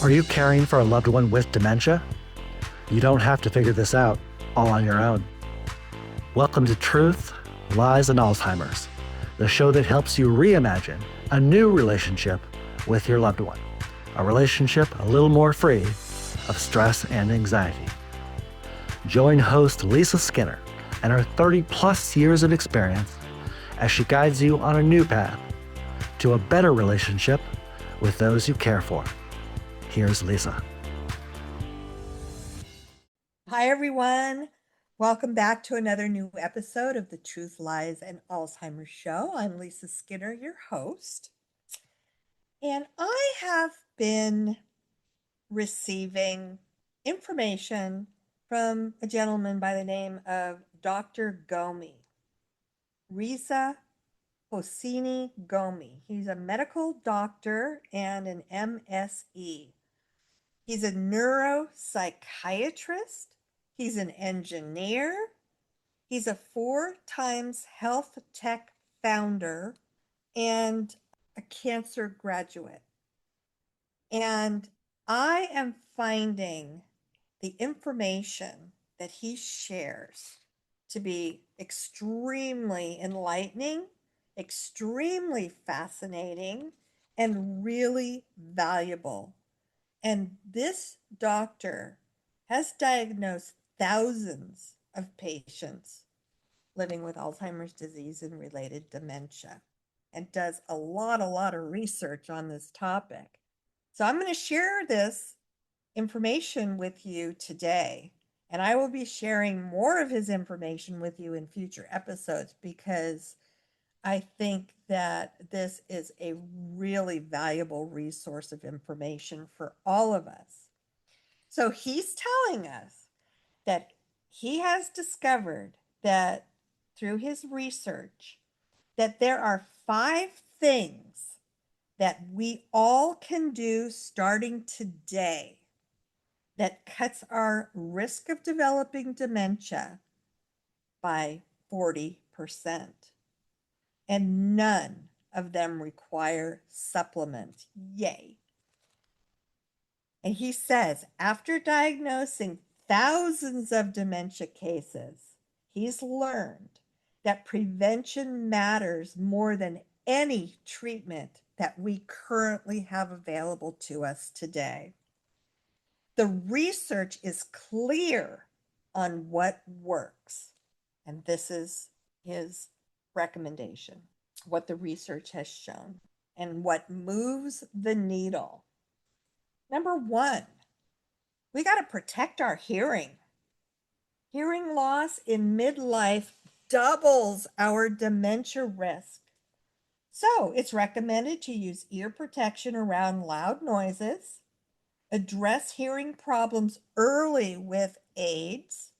Are you caring for a loved one with dementia? You don't have to figure this out all on your own. Welcome to Truth, Lies, and Alzheimer's, the show that helps you reimagine a new relationship with your loved one, a relationship a little more free of stress and anxiety. Join host Lisa Skinner and her 30-plus years of experience as she guides you on a new path to a better relationship with those you care for. Here's Lisa. Hi, everyone. Welcome back to another new episode of the Truth, Lies, and Alzheimer's Show. I'm Lisa Skinner, your host. And I have been receiving information from a gentleman by the name of Dr. Ghomi, Reza Hosseini Ghomi. He's a medical doctor and an MSE. He's a neuropsychiatrist. He's an engineer. He's a 4-times health tech founder and a cancer graduate. And I am finding the information that he shares to be extremely enlightening, extremely fascinating, and really valuable. And this doctor has diagnosed thousands of patients living with Alzheimer's disease and related dementia and does a lot of research on this topic. So I'm going to share this information with you today. And I will be sharing more of his information with you in future episodes because I think that this is a really valuable resource of information for all of us. So he's telling us that he has discovered that through his research that there are 5 things that we all can do starting today that cuts our risk of developing dementia by 40%. And none of them require supplement. Yay. And he says, after diagnosing thousands of dementia cases, he's learned that prevention matters more than any treatment that we currently have available to us today. The research is clear on what works. And this is his recommendation, what the research has shown, and what moves the needle. Number 1, we got to protect our hearing. Hearing loss in midlife doubles our dementia risk. So it's recommended to use ear protection around loud noises, address hearing problems early with aids,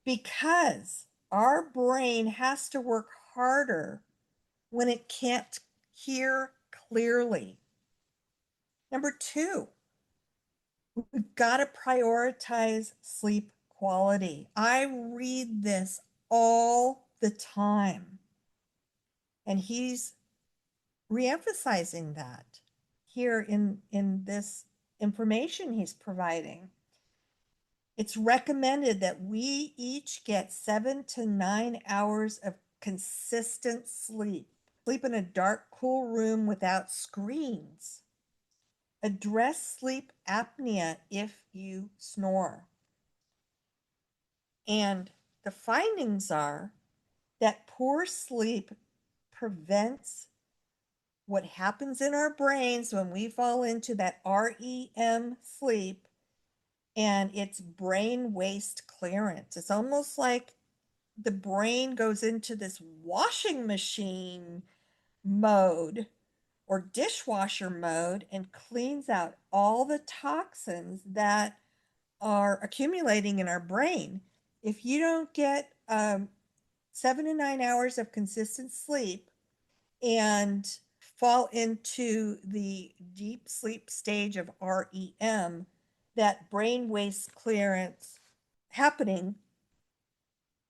because our brain has to work harder when it can't hear clearly. Number 2, we've got to prioritize sleep quality. I read this all the time, and he's reemphasizing that here in this information he's providing. It's recommended that we each get 7 to 9 hours of consistent sleep. Sleep in a dark, cool room without screens. Address sleep apnea if you snore. And the findings are that poor sleep prevents what happens in our brains when we fall into that REM sleep, and it's brain waste clearance. It's almost like the brain goes into this washing machine mode or dishwasher mode and cleans out all the toxins that are accumulating in our brain. If you don't get 7 to 9 hours of consistent sleep and fall into the deep sleep stage of REM, that brain waste clearance happening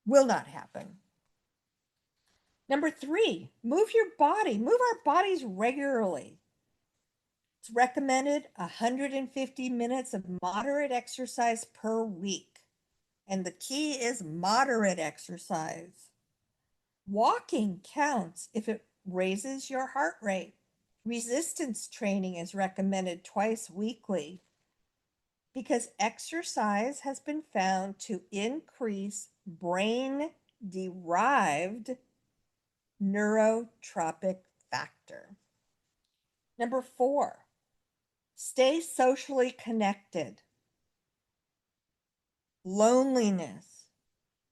will not happen. Number 3, move your body. Move our bodies regularly. It's recommended 150 minutes of moderate exercise per week. And the key is moderate exercise. Walking counts if it raises your heart rate. Resistance training is recommended twice weekly because exercise has been found to increase brain-derived neurotropic factor. Number 4, stay socially connected. Loneliness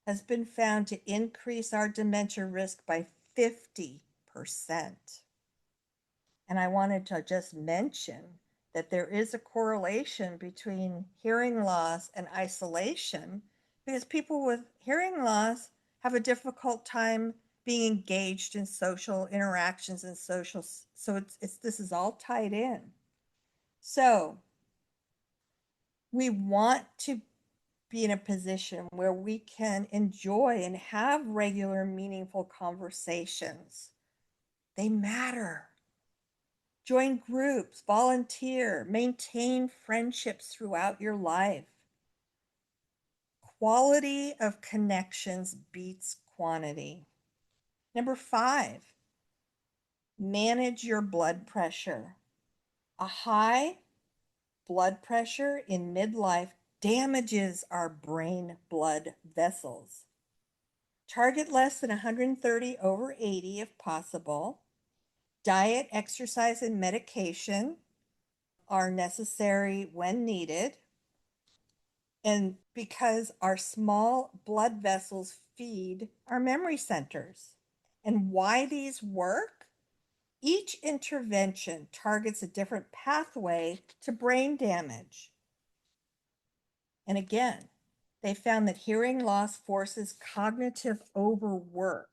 has been found to increase our dementia risk by 50%. And I wanted to just mention that there is a correlation between hearing loss and isolation because people with hearing loss have a difficult time being engaged in social interactions and social, so this is all tied in. So we want to be in a position where we can enjoy and have regular, meaningful conversations. They matter. Join groups, volunteer, maintain friendships throughout your life. Quality of connections beats quantity. Number 5, manage your blood pressure. A high blood pressure in midlife damages our brain blood vessels. Target less than 130/80 if possible. Diet, exercise, and medication are necessary when needed. And because our small blood vessels feed our memory centers. And why these work? Each intervention targets a different pathway to brain damage. And again, they found that hearing loss forces cognitive overwork.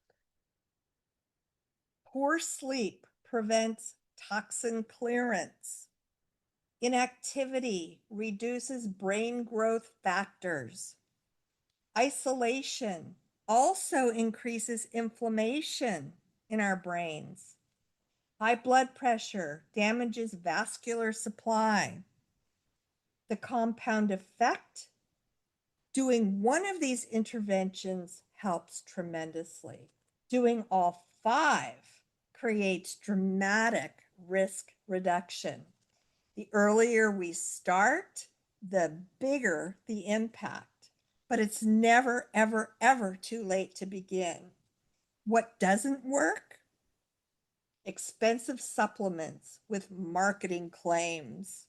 Poor sleep prevents toxin clearance. Inactivity reduces brain growth factors. Isolation also increases inflammation in our brains. High blood pressure damages vascular supply. The compound effect, doing one of these interventions helps tremendously. Doing all 5 creates dramatic risk reduction. The earlier we start, the bigger the impact. But it's never, ever, ever too late to begin. What doesn't work? Expensive supplements with marketing claims.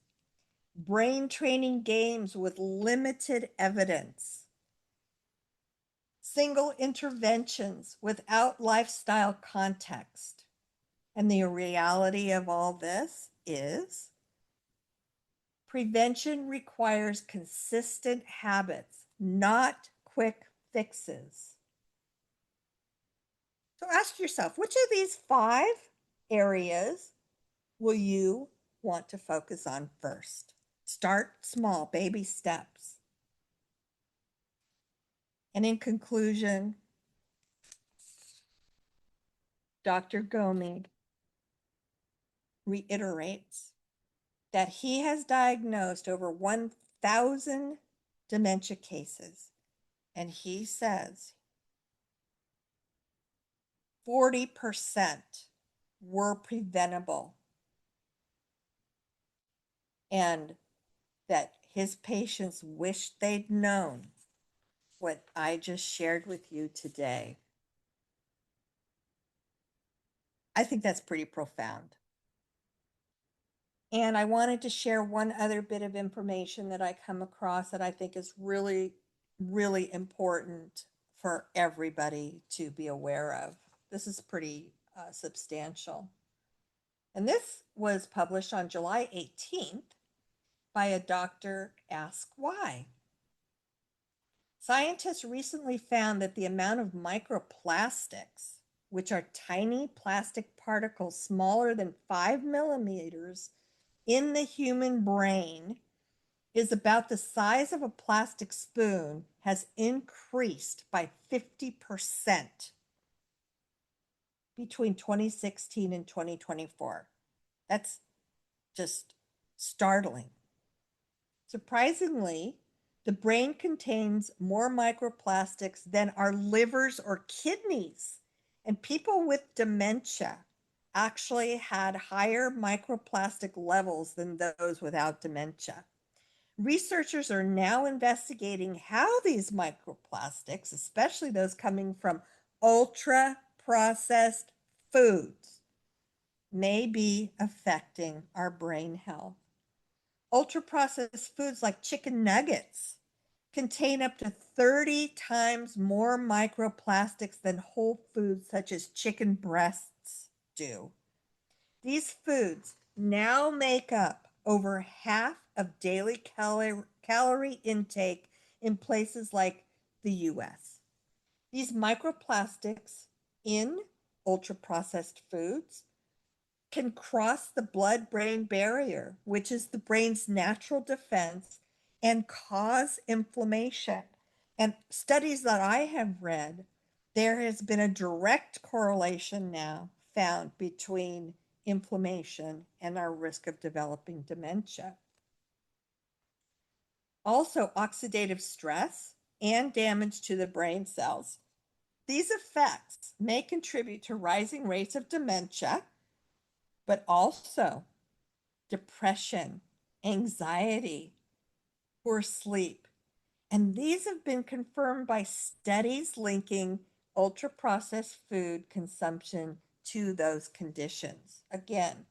Brain training games with limited evidence. Single interventions without lifestyle context. And the reality of all this is prevention requires consistent habits, not quick fixes. So ask yourself, which of these 5 areas will you want to focus on first? Start small, baby steps. And in conclusion, Dr. Ghomi reiterates that he has diagnosed over 1,000 dementia cases, and he says 40% were preventable, and that his patients wished they'd known what I just shared with you today. I think that's pretty profound. And I wanted to share one other bit of information that I come across that I think is really, really important for everybody to be aware of. This is pretty substantial. And this was published on July 18th by a Dr. Ask Why. Scientists recently found that the amount of microplastics, which are tiny plastic particles smaller than 5 millimeters in the human brain, is about the size of a plastic spoon, has increased by 50% between 2016 and 2024. That's just startling. Surprisingly, the brain contains more microplastics than our livers or kidneys. And people with dementia actually had higher microplastic levels than those without dementia. Researchers are now investigating how these microplastics, especially those coming from ultra processed foods, may be affecting our brain health. Ultra processed foods like chicken nuggets contain up to 30 times more microplastics than whole foods such as chicken breasts do. These foods now make up over half of daily calorie intake in places like the US. These microplastics in ultra processed foods can cross the blood brain barrier, which is the brain's natural defense, and cause inflammation. And studies that I have read, there has been a direct correlation now found between inflammation and our risk of developing dementia. Also, oxidative stress and damage to the brain cells. These effects may contribute to rising rates of dementia, but also depression, anxiety, poor sleep. And these have been confirmed by studies linking ultra processed food consumption to those conditions. Again,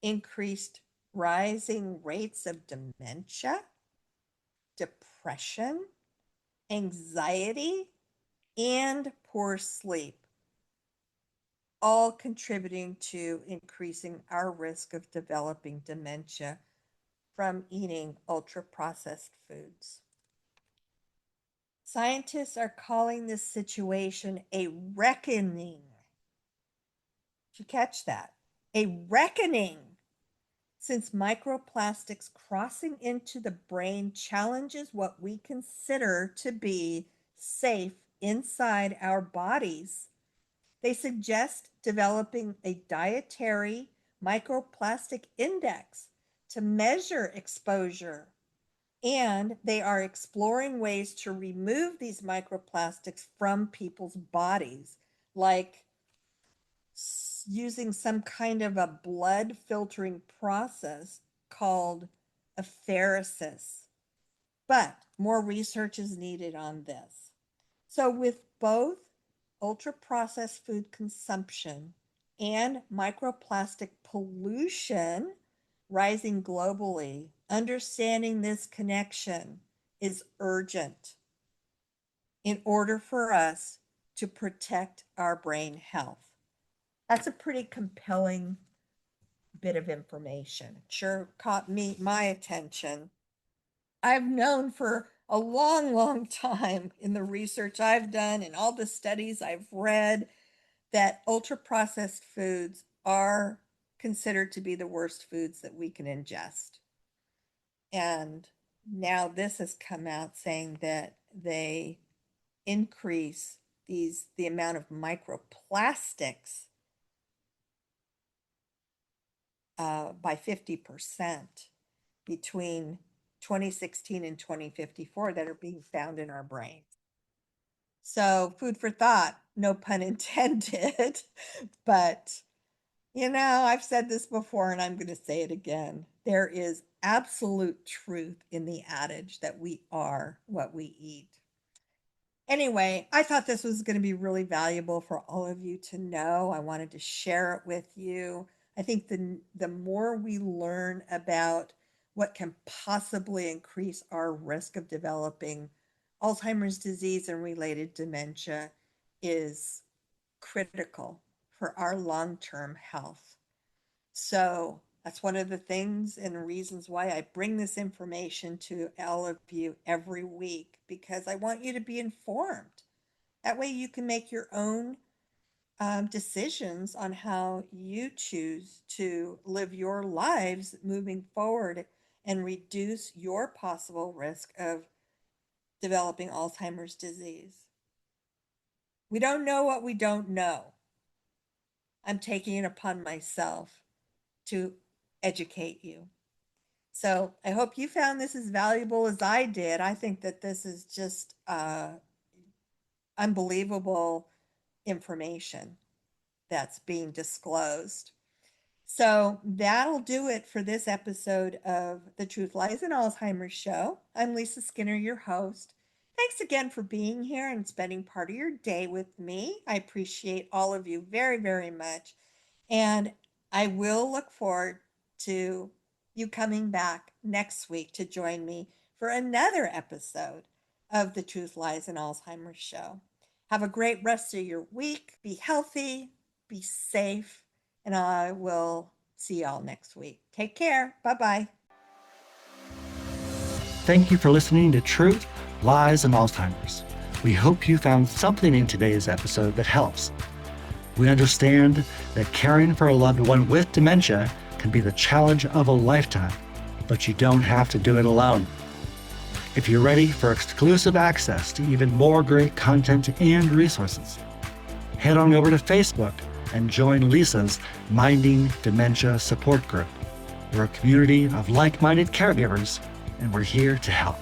increased rising rates of dementia, depression, anxiety, and poor sleep, all contributing to increasing our risk of developing dementia from eating ultra processed foods. Scientists are calling this situation a reckoning. Did you catch that? A reckoning, since microplastics crossing into the brain challenges what we consider to be safe inside our bodies. They suggest developing a dietary microplastic index to measure exposure. And they are exploring ways to remove these microplastics from people's bodies, like using some kind of a blood filtering process called apheresis. But more research is needed on this. So, with both ultra processed food consumption and microplastic pollution rising globally, understanding this connection is urgent in order for us to protect our brain health. That's a pretty compelling bit of information. It sure caught my attention. I've known for a long, long time in the research I've done and all the studies I've read that ultra processed foods are considered to be the worst foods that we can ingest. And now this has come out saying that they increase the amount of microplastics by 50% between 2016 and 2054 that are being found in our brains. So, food for thought, no pun intended. But, I've said this before and I'm going to say it again. There is absolute truth in the adage that we are what we eat. Anyway, I thought this was going to be really valuable for all of you to know. I wanted to share it with you. I think the more we learn about what can possibly increase our risk of developing Alzheimer's disease and related dementia is critical for our long-term health. So that's one of the things and reasons why I bring this information to all of you every week, because I want you to be informed. That way you can make your own decisions on how you choose to live your lives moving forward and reduce your possible risk of developing Alzheimer's disease. We don't know what we don't know. I'm taking it upon myself to educate you. So I hope you found this as valuable as I did. I think that this is just unbelievable information that's being disclosed. So that'll do it for this episode of The Truth Lies in Alzheimer's Show. I'm Lisa Skinner, your host. Thanks again for being here and spending part of your day with me. I appreciate all of you very, very much. And I will look forward to you coming back next week to join me for another episode of The Truth Lies in Alzheimer's Show. Have a great rest of your week. Be healthy, be safe, and I will see y'all next week. Take care. Bye-bye. Thank you for listening to Truth, Lies, and Alzheimer's. We hope you found something in today's episode that helps. We understand that caring for a loved one with dementia can be the challenge of a lifetime, but you don't have to do it alone. If you're ready for exclusive access to even more great content and resources, head on over to Facebook and join Lisa's Minding Dementia Support Group. We're a community of like-minded caregivers, and we're here to help.